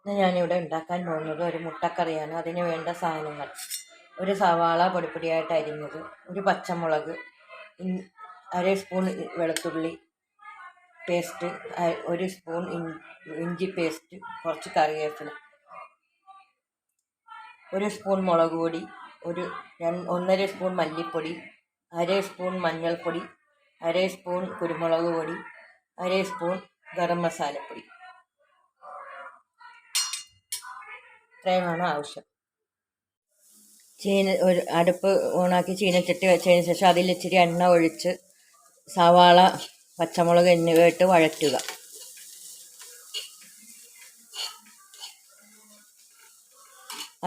ഇന്ന് ഞാനിവിടെ ഉണ്ടാക്കാൻ പോകുന്നത് ഒരു മുട്ടക്കറിയാണ്. അതിന് വേണ്ട സാധനങ്ങൾ: ഒരു സവാള പൊടിപ്പൊടിയായിട്ട് അരിഞ്ഞത്, ഒരു പച്ചമുളക്, അര സ്പൂൺ വെളുത്തുള്ളി പേസ്റ്റ്, ഒരു സ്പൂൺ ഇഞ്ചി പേസ്റ്റ്, കുറച്ച് കറിവേപ്പില, ഒരു സ്പൂൺ മുളക് പൊടി, 1.5 സ്പൂൺ മല്ലിപ്പൊടി, അര സ്പൂൺ മഞ്ഞൾപ്പൊടി, അര സ്പൂൺ കുരുമുളക് പൊടി, അര സ്പൂൺ ഗരം മസാലപ്പൊടി. ഇത്രയുമാണ് ആവശ്യം. ഒരു അടുപ്പ് ഓണാക്കി ചീനച്ചട്ടി വെച്ചതിന് ശേഷം അതിൽ ഇച്ചിരി എണ്ണ ഒഴിച്ച് സവാള, പച്ചമുളക് എന്നിവ ഇട്ട് വഴറ്റുക.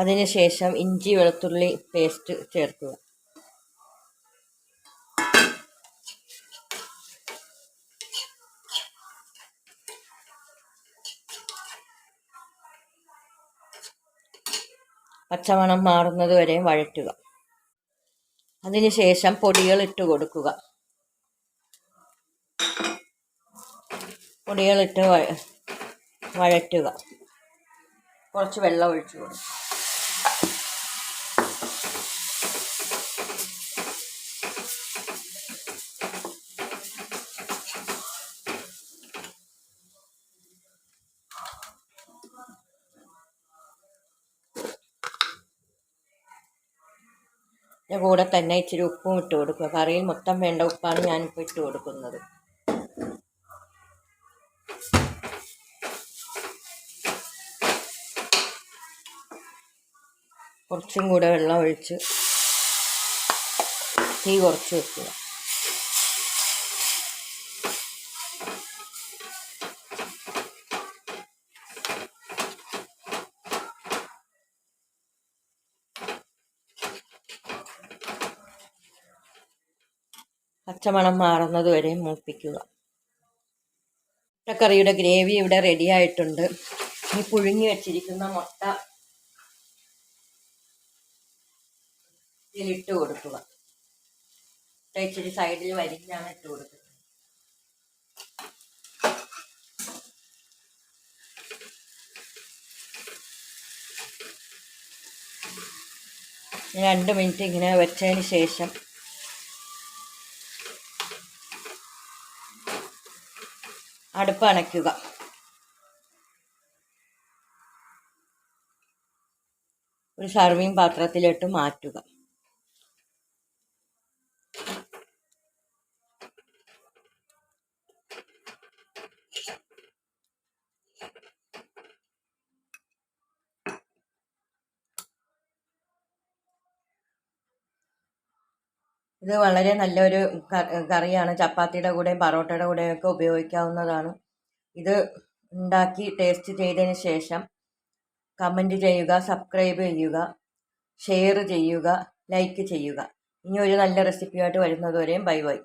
അതിനുശേഷം ഇഞ്ചി വെളുത്തുള്ളി പേസ്റ്റ് ചേർക്കുക. പച്ചമണം മാറുന്നത് വരെ വഴറ്റുക. അതിനുശേഷം പൊടികൾ ഇട്ട് കൊടുക്കുക. പൊടികളിട്ട് വഴറ്റുക. കുറച്ച് വെള്ളം ഒഴിച്ചു കൊടുക്കുക. കൂടെ തന്നെ ഇച്ചിരി ഉപ്പും ഇട്ട് കൊടുക്കുക. കറിയിൽ മൊത്തം വേണ്ട ഉപ്പാണ് ഞാനിപ്പോൾ ഇട്ട് കൊടുക്കുന്നത്. കുറച്ചും കൂടെ വെള്ളം ഒഴിച്ച് തീ കുറച്ച് വെക്കുക. പച്ചമണം മാറുന്നത് വരെ മൂപ്പിക്കുക. മുട്ടക്കറിയുടെ ഗ്രേവി ഇവിടെ റെഡി ആയിട്ടുണ്ട്. ഈ പുഴുങ്ങി വെച്ചിരിക്കുന്ന മുട്ട ഇതിലിട്ട് കൊടുക്കുക. ഇച്ചിരി സൈഡിൽ വരിഞ്ഞാണ് ഇട്ട് കൊടുക്കുന്നത്. രണ്ട് മിനിറ്റ് ഇങ്ങനെ വെച്ചതിന് ശേഷം അടുപ്പ് അണയ്ക്കുക. ഒരു സർവിങ് പാത്രത്തിലിട്ട് മാറ്റുക. ഇത് വളരെ നല്ലൊരു കറിയാണ്. ചപ്പാത്തിയുടെ കൂടെയും പൊറോട്ടയുടെ കൂടെയും ഒക്കെ ഉപയോഗിക്കാവുന്നതാണ്. ഇത് ഉണ്ടാക്കി ടേസ്റ്റ് ചെയ്തതിന് ശേഷം കമൻറ്റ് ചെയ്യുക, സബ്സ്ക്രൈബ് ചെയ്യുക, ഷെയർ ചെയ്യുക, ലൈക്ക് ചെയ്യുക. ഇനി ഒരു നല്ല റെസിപ്പിയായിട്ട് വരുന്നതുവരെയും ബൈ ബൈ.